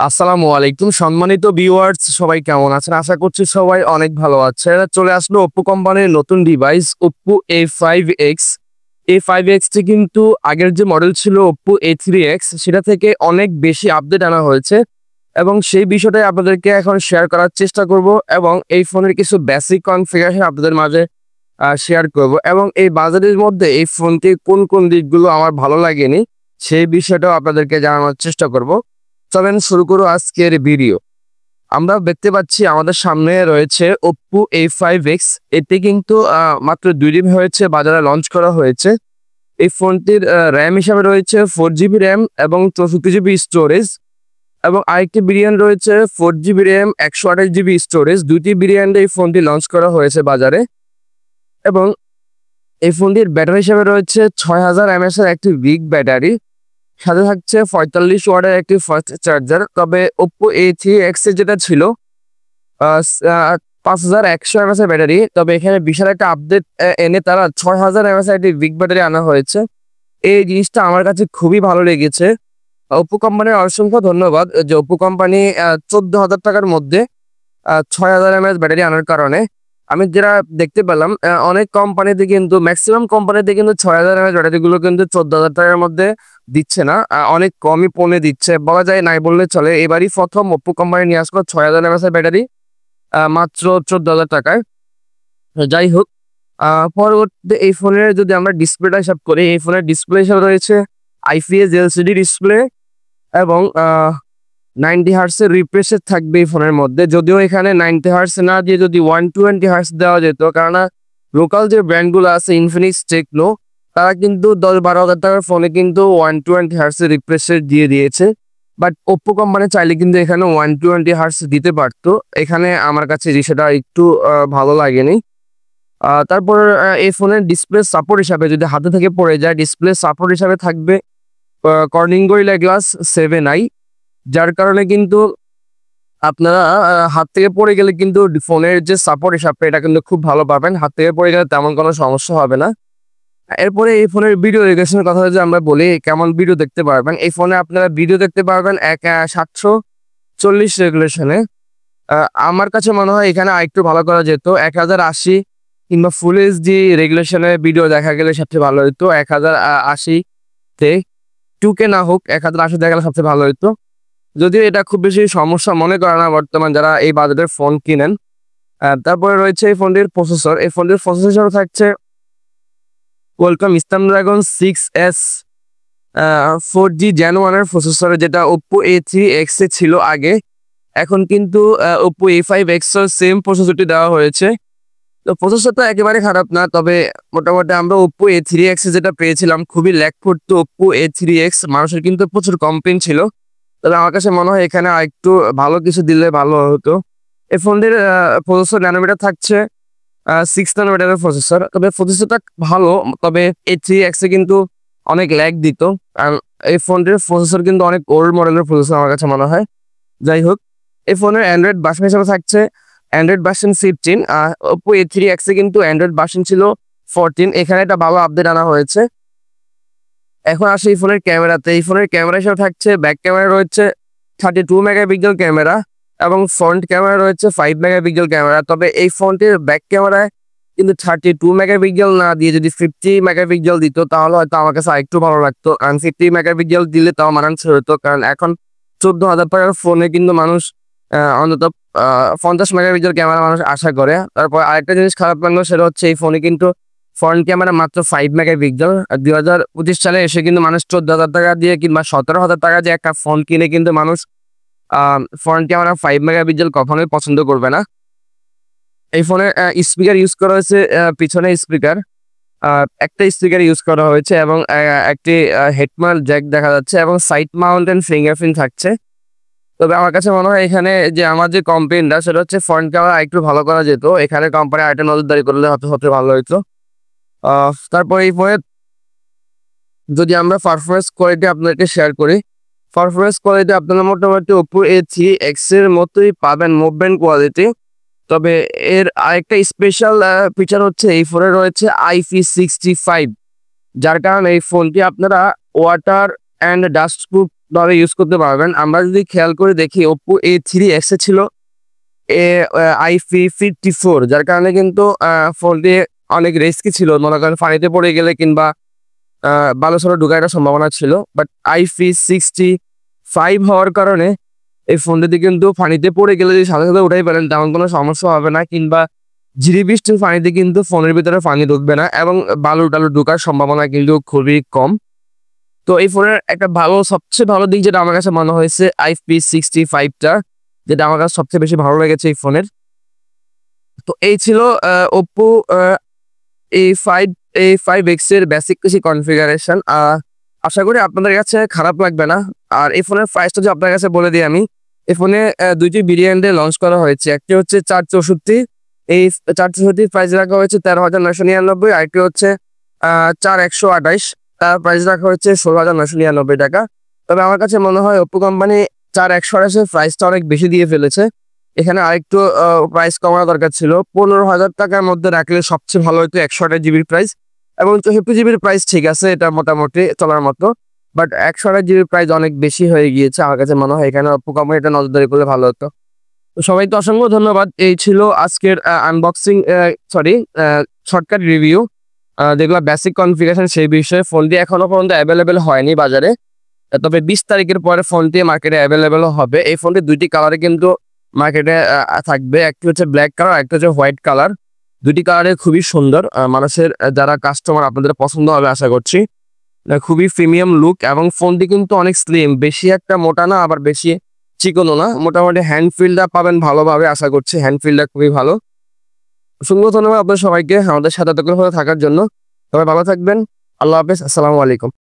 আসসালামু আলাইকুম সম্মানিত ভিউয়ার্স, সবাই কেমন আছেন? আশা করছি সবাই অনেক ভালো আছে। চলে আসলো ওপ্পো কোম্পানির নতুন ডিভাইস ওপ্পো A5X। A5X টি কিন্তু আগের যে মডেল ছিল ওপ্পো A3X সেটা থেকে অনেক বেশি আপডেট আনা হয়েছে এবং সেই বিষয়টাই আপনাদেরকে এখন শেয়ার করার চেষ্টা করব এবং এই ফোনের কিছু বেসিক কনফিগারেশন আপনাদের মাঝে শেয়ার করব এবং এই বাজেটের মধ্যে এই ফোনটির কোন কোন দিকগুলো আমার ভালো লাগেনি সেই বিষয়টাও আপনাদেরকে জানানোর চেষ্টা করব। চলেন শুরু করো আজকের ভিডিও। আমরা দেখতে পাচ্ছি আমাদের সামনে রয়েছে ওপ্পো A5X। এটি কিন্তু মাত্র 2 দিন হয়েছে বাজারে লঞ্চ করা হয়েছে। এই ফোনটির র্যাম হিসাবে রয়েছে 4GB র্যাম এবং 64GB স্টোরেজ এবং আরেকটি ভেরিয়েন্ট রয়েছে 4GB র্যাম 128GB স্টোরেজ। দুটি ভেরিয়েন্টে এই ফোনটি লঞ্চ করা হয়েছে বাজারে এবং এই ফোনটির ব্যাটারি হিসাবে রয়েছে 6000 mAh এর একটি বিগ ব্যাটারি, সাথে থাকছে 45 ওয়াটের একটি ফাস্ট চার্জার। তবে ওপ্পো A3X এর যেটা ছিল 5100 mAh এর ব্যাটারি, তবে এখানে বিশাল একটা আপডেট এনে তারা 6000 mAh একটি বিগ ব্যাটারি আনা হয়েছে। এই জিনিসটা আমার কাছে খুবই ভালো লেগেছে। ওপ্পো কোম্পানির অসংখ্য ধন্যবাদ যে ওপ্পো কোম্পানি 14,000 টাকার মধ্যে 6000 mAh ব্যাটারি আনার কারণে। আমি যেটা দেখতে পেলাম অনেক কোম্পানিতে কিন্তু ম্যাক্সিমাম কোম্পানিতে কিন্তু 6000 mAh ব্যাটারিগুলো কিন্তু 14,000 টাকার মধ্যে দিচ্ছে না, অনেক কমই পণে দিচ্ছে, বলা যায় নাই বললে চলে। এবারই প্রথম ওপ্পো কোম্পানি নিয়ে আসলো 6000 mAh ব্যাটারি মাত্র 14,000 টাকায়। যাই হোক, পরবর্তীতে এই ফোনের যদি আমরা ডিসপ্লেটা হিসাব করি, এই ফোনের ডিসপ্লে হিসাবে রয়েছে IPS LCD ডিসপ্লে এবং 90 হার্টসের রিফ্রেশ থাকবে এই ফোনের মধ্যে। যদিও এখানে 90 হার্টস না দিয়ে যদি 120 হার্টস দেওয়া যেত, কারণ লোকাল যে ব্র্যান্ডগুলো আছে ইনফিনিক্স, টেকনো, তারা কিন্তু 10-12 হাজার টাকার ফোনে কিন্তু 120 হার্টসের রিফ্রেশ দিয়ে দিয়েছে। বাট ওপ্পো কোম্পানি চাইলে কিন্তু এখানে 120 হার্টস দিতে পারতো। এখানে আমার কাছে সেটা একটু ভালো লাগেনি। তারপর এই ফোনের ডিসপ্লে সাপোর্ট হিসাবে যদি হাতে থেকে পড়ে যায়, ডিসপ্লে সাপোর্ট হিসাবে থাকবে কর্নিং গরিলা গ্লাস 7i, যার কারণে কিন্তু আপনারা হাত থেকে পড়ে গেলে কিন্তু ফোনের যে সাপোর্ট হিসাবে এটা কিন্তু খুব ভালো পাবেন। হাত থেকে পড়ে গেলে তেমন কোনো সমস্যা হবে না। এরপরে এই ফোনের ভিডিও রেগুলেশনের কথা যদি আমরা বলি, কেমন ভিডিও দেখতে পারবেন, এই ফোনে আপনারা ভিডিও দেখতে পারবেন 740 রেগুলেশনে। আমার কাছে মনে হয় এখানে আরেকটু ভালো করা যেত। 1080 কিংবা ফুল এইচডি রেগুলেশনে ভিডিও দেখা গেলে সবচেয়ে ভালো হতো। 1080-তে 2K না হোক 1080 দেখা গেলে সবচেয়ে ভালো হতো। যদিও এটা খুব বেশি সমস্যা মনে করে না বর্তমান যারা এই বাজেটের ফোন কিনেন। তারপরে রয়েছে এই ফোনটির প্রসেসর। এই ফোনটির প্রসেসর থাকছে Qualcomm Snapdragon 6S 4G Gen 1 এর প্রসেসর, যেটা ওপ্পো A3X এ ছিল আগে। এখন কিন্তু ওপ্পো A5X এর সেম প্রসেসরটি দেওয়া হয়েছে। তো প্রসেসরটা একেবারে খারাপ না, তবে মোটামুটি আমরা ওপ্পো A3X এ যেটা পেয়েছিলাম খুবই ল্যাগ করতো ওপ্পো A3X, মানুষের কিন্তু প্রচুর কমপ্লেন ছিল। তবে আমার কাছে মনে হয় এখানে আরেকটু ভালো কিছু দিলে ভালো হতো। এই ফোনটির প্রসেসর ন্যানোমিটার থাকছে 6 ন্যানোমিটারের প্রসেসর। তবে প্রসেসরটা ভালো, তবে A3X এ কিন্তু অনেক ল্যাগ দিত। কারণ এই ফোনটির প্রসেসর কিন্তু অনেক ওল্ড মডেলের প্রসেসর আমার কাছে মনে হয়। যাই হোক, এই ফোনের অ্যান্ড্রয়েড ভার্সন হিসেবে থাকছে অ্যান্ড্রয়েড ভার্সন 15। ওপ্পো A3X এ কিন্তু অ্যান্ড্রয়েড ভার্সন ছিল 14। এখানে একটা ভালো আপডেট আনা হয়েছে। এখন আসে এই ফোনের ক্যামেরাতে। এই ফোনের ক্যামেরা হিসেবে থাকছে ব্যাক ক্যামেরা রয়েছে 32 মেগাপিক্সেল ক্যামেরা এবং ফ্রন্ট ক্যামেরা রয়েছে 5 মেগাপিক্সেল ক্যামেরা। তবে এই ফোনটির ব্যাক ক্যামেরায় কিন্তু 32 মেগাপিক্সেল না দিয়ে যদি 50 মেগাপিক্সেল দিত তাহলে হয়তো আমার কাছে আরেকটু ভালো লাগতো। কারণ 50 মেগাপিক্সেল দিলে তাও মানানসই হতো, কারণ এখন 14,000 টাকার ফোনে কিন্তু মানুষ অন্তত 50 মেগাপিক্সেল ক্যামেরা মানুষ আশা করে। তারপর আরেকটা জিনিস খারাপ লাগলো, সেটা হচ্ছে এই ফোনে কিন্তু ফ্রন্ট ক্যামেরা মাত্র 5 মেগাপিক্সেল। 2025 সালে এসে কিন্তু মানুষ 14,000 টাকা দিয়ে কিংবা 17,000 টাকা দিয়ে একটা ফোন কিনে কিন্তু মানুষ ফ্রন্ট ক্যামেরা 5 মেগাপিক্সেল কখনোই পছন্দ করবে না। এই ফোনে স্পিকার ইউজ করা হয়েছে, পিছনে স্পিকার একটা স্পিকার ইউজ করা হয়েছে এবং একটি হেডফোন জ্যাক দেখা যাচ্ছে এবং সাইড মাউন্টেন ফিঙ্গারপ্রিন্ট থাকছে। তবে আমার কাছে মনে হয় এখানে যে আমার যে কমপ্লেনটা সেটা হচ্ছে ফ্রন্ট ক্যামেরা একটু ভালো করা যেত। এখানে কোম্পানি আরেকটা নজরদারি করলে হতে ভালো হতো। তারপর এই ফোনে যদি আমরা পারফরমেন্স কোয়ালিটি আপনাদেরকে শেয়ার করি, পারফরমেন্স কোয়ালিটি আপনারা মোটামুটি ওপ্পো A3X এর মতোই পাবেন মুভমেন্ট কোয়ালিটি। তবে এর আরেকটা স্পেশাল ফিচার হচ্ছে এই ফোনে রয়েছে IP65, যার কারণে এই ফোনটি আপনারা ওয়াটার অ্যান্ড ডাস্ট প্রুফ ভাবে ইউজ করতে পারবেন। আমরা যদি খেয়াল করে দেখি Oppo A3X এ ছিল IP54, যার কারণে কিন্তু ফোনটি অনেক রিস্কি ছিল। মনে করেন পানিতে পড়ে গেলে কিংবা বালুচরে ঢুকার একটা সম্ভাবনা ছিল। বাট IP65 হওয়ার কারণে এই ফোনটিতে কিন্তু পানিতে পড়ে গেলে যদি সাথে সাথে উঠাই পারেন তেমন কোনো সমস্যা হবে না, কিংবা ঝিরি বৃষ্টির পানিতে কিন্তু ফোনের ভিতরে পানি ঢুকবে না এবং বালু টালু ঢোকার সম্ভাবনা কিন্তু খুবই কম। তো এই ফোনের একটা সবচেয়ে ভালো দিক যেটা আমার কাছে মনে হয়েছে IP65টা, যেটা আমার কাছে সবচেয়ে বেশি ভালো লেগেছে এই ফোনের। তো এই ছিল Oppo A5X এর বেসিক কিছু কনফিগারেশন। আশা করি আপনাদের কাছে খারাপ লাগবে না। আর এই ফোনের প্রাইসটা যদি আপনার কাছে বলে দিই আমি, এই ফোনে দুইটি ভেরিয়েন্টে লঞ্চ করা হয়েছে। একটি হচ্ছে 464, এই 464 প্রাইস রাখা হয়েছে 13,999, আরেকটি হচ্ছে 4128, তার প্রাইস রাখা হচ্ছে 16,999 টাকা। তবে আমার কাছে মনে হয় Oppo কোম্পানি 4128 এর প্রাইসটা অনেক বেশি দিয়ে ফেলেছে। এখানে আরেকটু প্রাইস কমানো দরকার ছিল। 15,000 টাকার মধ্যে রাখলে সবচেয়ে ভালো হতো 128 জিবির প্রাইস, এবং 64 জিবির প্রাইস ঠিক আছে, এটা মোটামুটি চলার মতো। বাট 128 জিবির প্রাইস অনেক বেশি হয়ে গিয়েছে আমার কাছে মনে হয়। এখানে Oppo কোম্পানি এটা নজরদারি করলে ভালো হতো। তো সবাইকে অসংখ্য ধন্যবাদ। এই ছিল আজকের আনবক্সিং, শর্টকাট রিভিউ, যেগুলো বেসিক কনফিগারেশন সেই বিষয়ে। ফোনটি এখনো পর্যন্ত অ্যাভেলেবেল হয়নি বাজারে, তবে 20 তারিখের পরে ফোনটি মার্কেটে অ্যাভেলেবেল হবে। এই ফোনটি দুইটি কালারে কিন্তু মার্কেটে থাকবে, একটি হচ্ছে ব্ল্যাক কালার, একটা হচ্ছে হোয়াইট কালার। দুটি কালারে খুবই সুন্দর, মানুষের যারা কাস্টমার আপনাদের পছন্দ হবে আশা করছি। খুবই প্রিমিয়াম লুক, এবং ফোনটি কিন্তু অনেক স্লিম, বেশি একটা মোটা না আবার বেশি চিকনও না, মোটামুটি হ্যান্ড ফিলটা পাবেন ভালোভাবে আশা করছি। হ্যান্ড ফিলটা খুবই ভালো। অসংখ্য ধন্যবাদ আপনাদের সবাইকে আমাদের সাথে থাকার জন্য। সবাই ভালো থাকবেন। আল্লাহ হাফেজ, আসসালামু আলাইকুম।